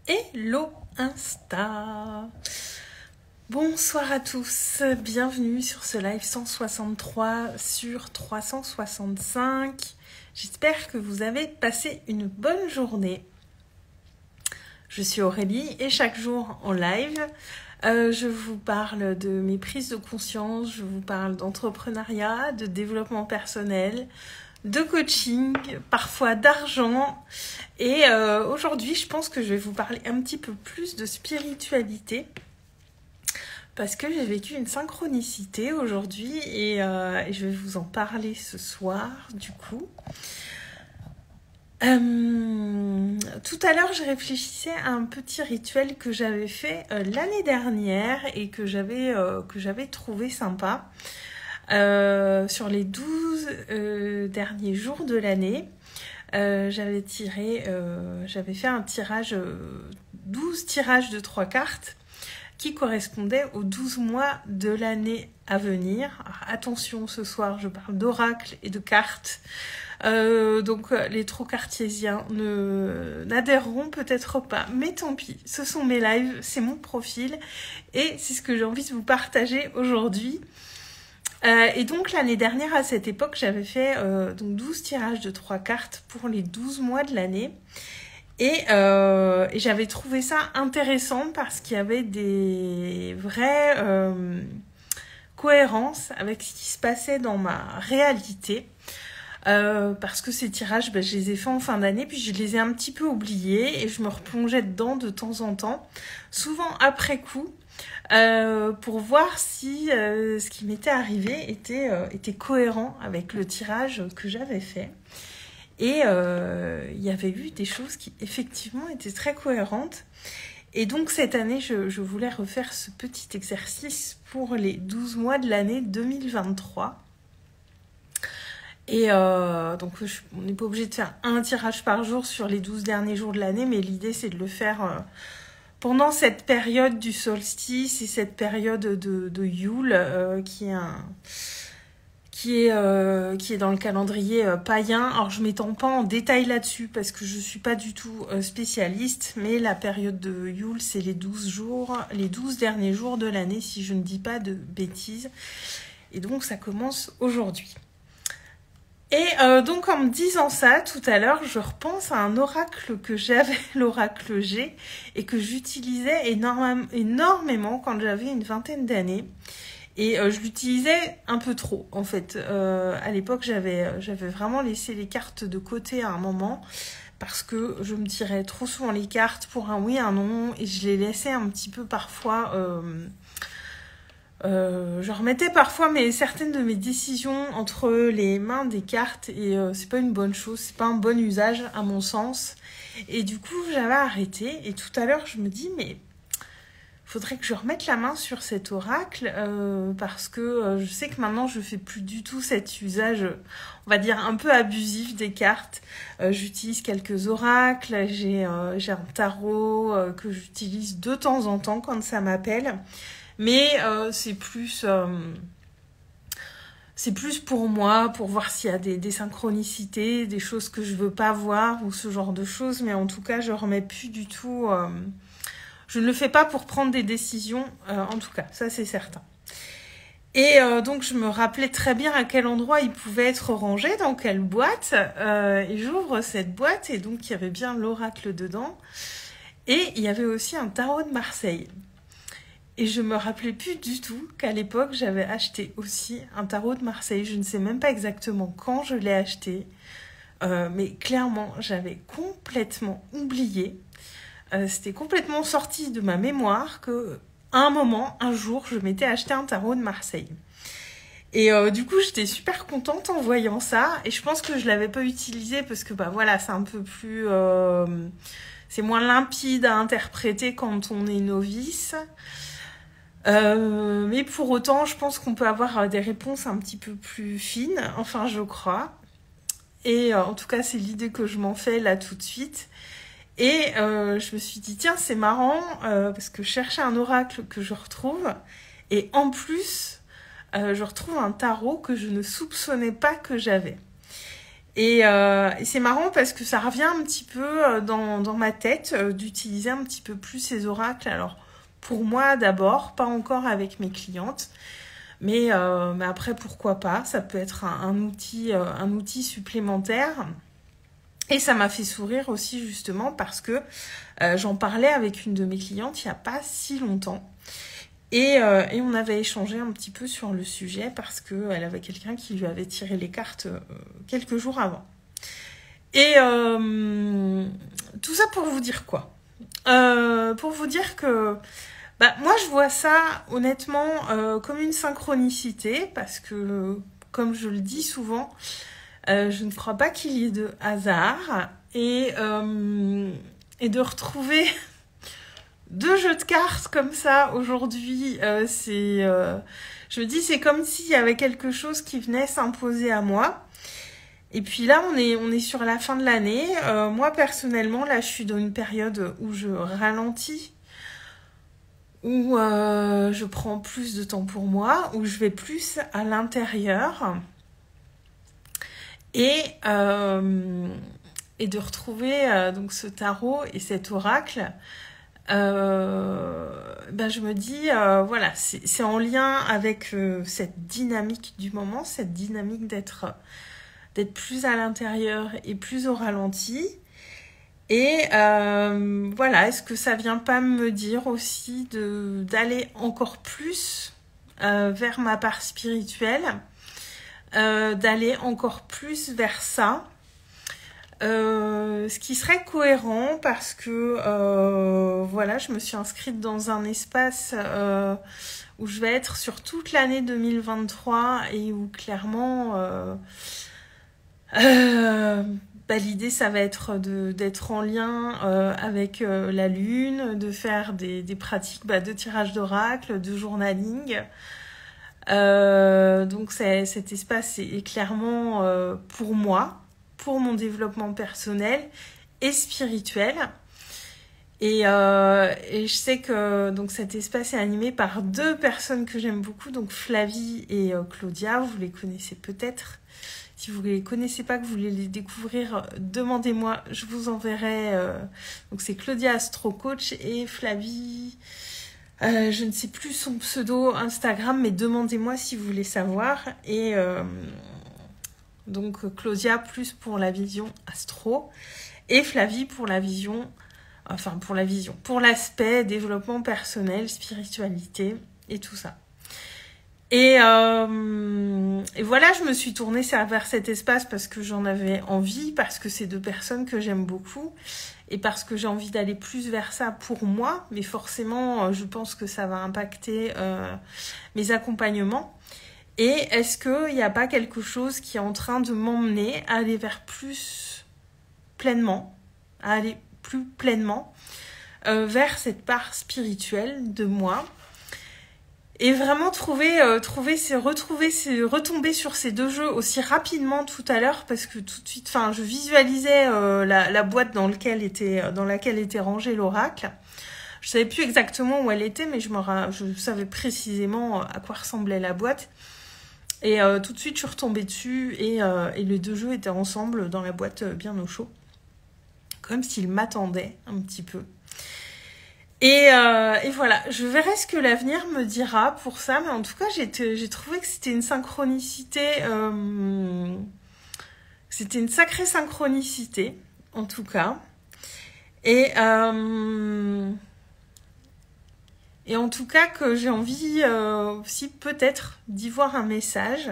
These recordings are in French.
Hello Insta. Bonsoir à tous, bienvenue sur ce live 163 sur 365. J'espère que vous avez passé une bonne journée. Je suis Aurélie et chaque jour en live, je vous parle de mes prises de conscience, je vous parle d'entrepreneuriat, de développement personnel, de coaching, parfois d'argent. Et aujourd'hui, je pense que je vais vous parler un petit peu plus de spiritualité parce que j'ai vécu une synchronicité aujourd'hui et je vais vous en parler ce soir du coup. Tout à l'heure, je réfléchissais à un petit rituel que j'avais fait l'année dernière et que j'avais trouvé sympa. Sur les 12 derniers jours de l'année, j'avais fait un tirage, 12 tirages de 3 cartes qui correspondaient aux 12 mois de l'année à venir. Alors, attention, ce soir, je parle d'oracle et de cartes. Donc les trop cartésiens n'adhéreront peut-être pas, mais tant pis, ce sont mes lives, c'est mon profil et c'est ce que j'ai envie de vous partager aujourd'hui. Et donc l'année dernière à cette époque j'avais fait donc 12 tirages de 3 cartes pour les 12 mois de l'année et j'avais trouvé ça intéressant parce qu'il y avait des vraies cohérences avec ce qui se passait dans ma réalité. Parce que ces tirages, je les ai faits en fin d'année, puis je les ai un petit peu oubliés et je me replongeais dedans de temps en temps, souvent après coup, pour voir si ce qui m'était arrivé était cohérent avec le tirage que j'avais fait. Et il y avait eu des choses qui effectivement étaient très cohérentes. Et donc cette année, je voulais refaire ce petit exercice pour les 12 mois de l'année 2023. Et donc on n'est pas obligé de faire un tirage par jour sur les 12 derniers jours de l'année, mais l'idée c'est de le faire pendant cette période du solstice et cette période de Yule qui est dans le calendrier païen. Alors je m'étends pas en détail là-dessus parce que je suis pas du tout spécialiste, mais la période de Yule c'est les 12 derniers jours de l'année si je ne dis pas de bêtises. Et donc ça commence aujourd'hui. Et donc en me disant ça tout à l'heure, je repense à un oracle que j'avais, l'oracle G, et que j'utilisais énormément quand j'avais une vingtaine d'années. Et je l'utilisais un peu trop en fait. À l'époque, j'avais vraiment laissé les cartes de côté à un moment parce que je me tirais trop souvent les cartes pour un oui, un non, et je les laissais un petit peu parfois... je remettais parfois certaines de mes décisions entre les mains des cartes et c'est pas une bonne chose, c'est pas un bon usage à mon sens. Et du coup, j'avais arrêté et tout à l'heure, je me dis mais faudrait que je remette la main sur cet oracle parce que je sais que maintenant je fais plus du tout cet usage, on va dire un peu abusif des cartes. J'utilise quelques oracles, j'ai un tarot que j'utilise de temps en temps quand ça m'appelle. Mais c'est plus pour moi, pour voir s'il y a des synchronicités, des choses que je veux pas voir ou ce genre de choses. Mais en tout cas, je remets plus du tout... je ne le fais pas pour prendre des décisions, en tout cas, ça c'est certain. Et donc, je me rappelais très bien à quel endroit il pouvait être rangé, dans quelle boîte. Et j'ouvre cette boîte et donc il y avait bien l'oracle dedans. Et il y avait aussi un tarot de Marseille. Et je me rappelais plus du tout qu'à l'époque, j'avais acheté aussi un tarot de Marseille. Je ne sais même pas exactement quand je l'ai acheté. Mais clairement, j'avais complètement oublié. C'était complètement sorti de ma mémoire que à un jour, je m'étais acheté un tarot de Marseille. Et du coup, j'étais super contente en voyant ça. Et je pense que je l'avais pas utilisé parce que voilà, c'est un peu plus... c'est moins limpide à interpréter quand on est novice. Mais pour autant, je pense qu'on peut avoir des réponses un petit peu plus fines, enfin je crois. Et en tout cas, c'est l'idée que je m'en fais là tout de suite. Et je me suis dit, tiens, c'est marrant, parce que je cherchais un oracle que je retrouve. Et en plus, je retrouve un tarot que je ne soupçonnais pas que j'avais. Et c'est marrant parce que ça revient un petit peu dans ma tête d'utiliser un petit peu plus ces oracles. Alors, pour moi d'abord, pas encore avec mes clientes, mais après, pourquoi pas? Ça peut être un outil supplémentaire. Et ça m'a fait sourire aussi justement parce que j'en parlais avec une de mes clientes il n'y a pas si longtemps. Et on avait échangé un petit peu sur le sujet parce qu'elle avait quelqu'un qui lui avait tiré les cartes quelques jours avant. Et tout ça pour vous dire quoi? Pour vous dire que moi je vois ça honnêtement comme une synchronicité parce que comme je le dis souvent, je ne crois pas qu'il y ait de hasard et de retrouver deux jeux de cartes comme ça aujourd'hui, je me dis c'est comme s'il y avait quelque chose qui venait s'imposer à moi. Et puis là on est sur la fin de l'année. Moi personnellement là je suis dans une période où je ralentis, où je prends plus de temps pour moi, où je vais plus à l'intérieur et de retrouver donc ce tarot et cet oracle. Je me dis voilà, c'est en lien avec cette dynamique du moment, cette dynamique d'être plus à l'intérieur et plus au ralenti. Et voilà, est-ce que ça vient pas me dire aussi d'aller encore plus vers ma part spirituelle, d'aller encore plus vers ça, ce qui serait cohérent parce que voilà, je me suis inscrite dans un espace où je vais être sur toute l'année 2023 et où clairement l'idée ça va être d'être en lien avec la lune, de faire des pratiques de tirage d'oracle, de journaling. Donc cet espace est clairement pour moi, pour mon développement personnel et spirituel. Et je sais que donc cet espace est animé par deux personnes que j'aime beaucoup, donc Flavie et Claudia. Vous les connaissez peut-être. Si vous ne les connaissez pas, que vous voulez les découvrir, demandez-moi, je vous enverrai. Donc c'est Claudia Astro Coach et Flavie, je ne sais plus son pseudo Instagram, mais demandez-moi si vous voulez savoir. Et donc Claudia plus pour la vision astro et Flavie pour la vision, pour l'aspect développement personnel, spiritualité et tout ça. Et voilà, je me suis tournée vers cet espace parce que j'en avais envie, parce que c'est deux personnes que j'aime beaucoup et parce que j'ai envie d'aller plus vers ça pour moi. Mais forcément, je pense que ça va impacter mes accompagnements. Et est-ce qu'il n'y a pas quelque chose qui est en train de m'emmener à aller vers plus pleinement, vers cette part spirituelle de moi? Et vraiment retomber sur ces deux jeux aussi rapidement tout à l'heure parce que tout de suite, je visualisais la boîte dans laquelle était rangé l'oracle. Je savais plus exactement où elle était, mais je savais précisément à quoi ressemblait la boîte. Et tout de suite, je suis retombée dessus et les deux jeux étaient ensemble dans la boîte bien au chaud, comme s'ils m'attendaient un petit peu. Et voilà, je verrai ce que l'avenir me dira pour ça, mais en tout cas, j'ai trouvé que c'était une synchronicité, c'était une sacrée synchronicité, en tout cas. Et en tout cas, que j'ai envie aussi peut-être d'y voir un message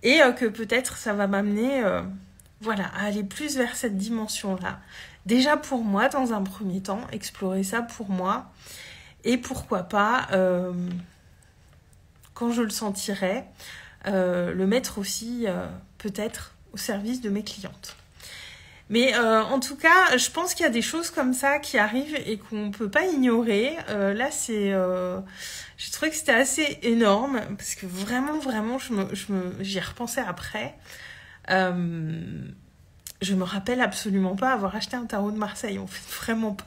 et que peut-être ça va m'amener à aller plus vers cette dimension-là. Déjà pour moi, dans un premier temps, explorer ça pour moi. Et pourquoi pas, quand je le sentirai, le mettre aussi peut-être au service de mes clientes. Mais en tout cas, je pense qu'il y a des choses comme ça qui arrivent et qu'on ne peut pas ignorer. Là, j'ai trouvé que c'était assez énorme parce que vraiment, j'y ai repensé après. Je me rappelle absolument pas avoir acheté un tarot de Marseille, en fait, vraiment pas.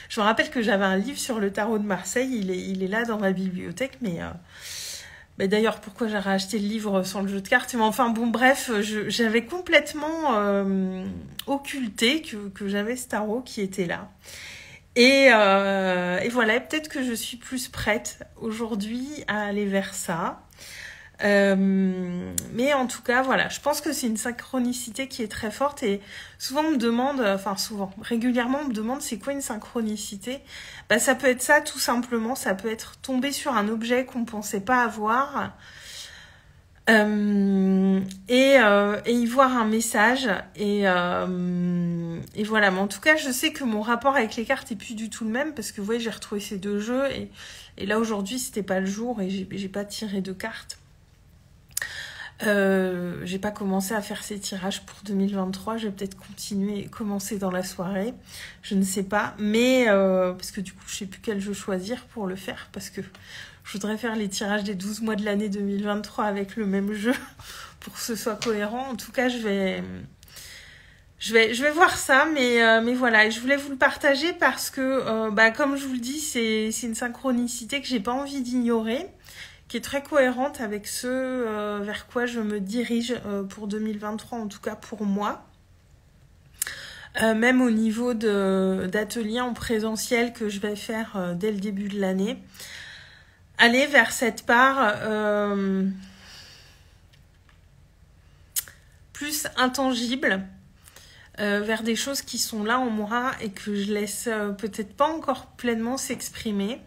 Je me rappelle que j'avais un livre sur le tarot de Marseille, il est là dans ma bibliothèque, mais D'ailleurs, pourquoi j'ai racheté le livre sans le jeu de cartes? Mais enfin, bon, bref, j'avais complètement occulté que j'avais ce tarot qui était là. Et voilà, peut-être que je suis plus prête aujourd'hui à aller vers ça. Mais en tout cas, voilà, je pense que c'est une synchronicité qui est très forte et souvent on me demande, régulièrement on me demande c'est quoi une synchronicité? Ça peut être ça tout simplement, ça peut être tomber sur un objet qu'on pensait pas avoir et y voir un message et voilà. Mais en tout cas, je sais que mon rapport avec les cartes est plus du tout le même parce que vous voyez, j'ai retrouvé ces deux jeux et là aujourd'hui c'était pas le jour et j'ai pas tiré de cartes. J'ai pas commencé à faire ces tirages pour 2023, je vais peut-être continuer et commencer dans la soirée, je ne sais pas, mais parce que du coup je sais plus quel jeu choisir pour le faire, parce que je voudrais faire les tirages des 12 mois de l'année 2023 avec le même jeu pour que ce soit cohérent. En tout cas je vais voir ça, mais voilà, et je voulais vous le partager parce que comme je vous le dis, c'est une synchronicité que j'ai pas envie d'ignorer, qui est très cohérente avec ce vers quoi je me dirige pour 2023, en tout cas pour moi. Même au niveau d'ateliers en présentiel que je vais faire dès le début de l'année. Aller vers cette part plus intangible, vers des choses qui sont là en moi et que je laisse peut-être pas encore pleinement s'exprimer.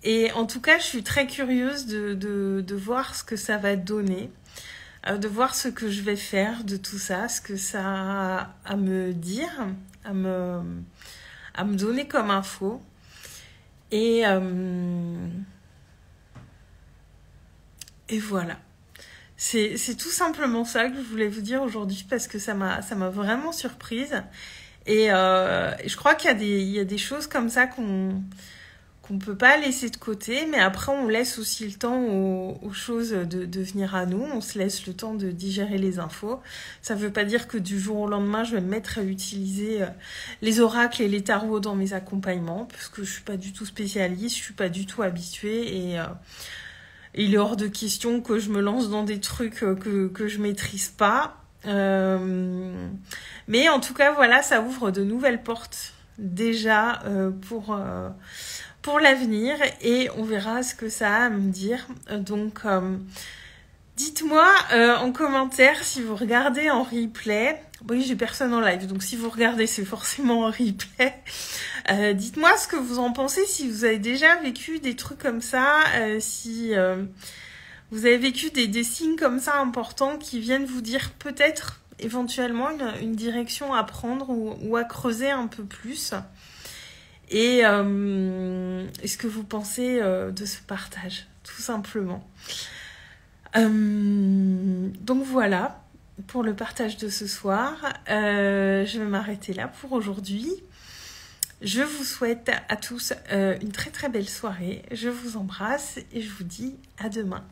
Et en tout cas, je suis très curieuse de voir ce que ça va donner, de voir ce que je vais faire de tout ça, ce que ça a à me dire, à me donner comme info. Et voilà. C'est tout simplement ça que je voulais vous dire aujourd'hui parce que ça m'a vraiment surprise. Et je crois qu'il y a des choses comme ça qu'on peut pas laisser de côté, mais après on laisse aussi le temps aux choses de venir à nous, on se laisse le temps de digérer les infos. Ça veut pas dire que du jour au lendemain je vais me mettre à utiliser les oracles et les tarots dans mes accompagnements, parce que je suis pas du tout spécialiste, je suis pas du tout habituée et il est hors de question que je me lance dans des trucs que je maîtrise pas. Mais en tout cas voilà, ça ouvre de nouvelles portes déjà pour l'avenir et on verra ce que ça a à me dire. Donc dites-moi en commentaire si vous regardez en replay. Oui, j'ai personne en live, donc si vous regardez, c'est forcément en replay. Dites-moi ce que vous en pensez, si vous avez déjà vécu des trucs comme ça, si vous avez vécu des signes comme ça importants qui viennent vous dire peut-être éventuellement une direction à prendre ou à creuser un peu plus. Et ce que vous pensez de ce partage, tout simplement. Donc voilà, pour le partage de ce soir. Je vais m'arrêter là pour aujourd'hui. Je vous souhaite à tous une très très belle soirée. Je vous embrasse et je vous dis à demain.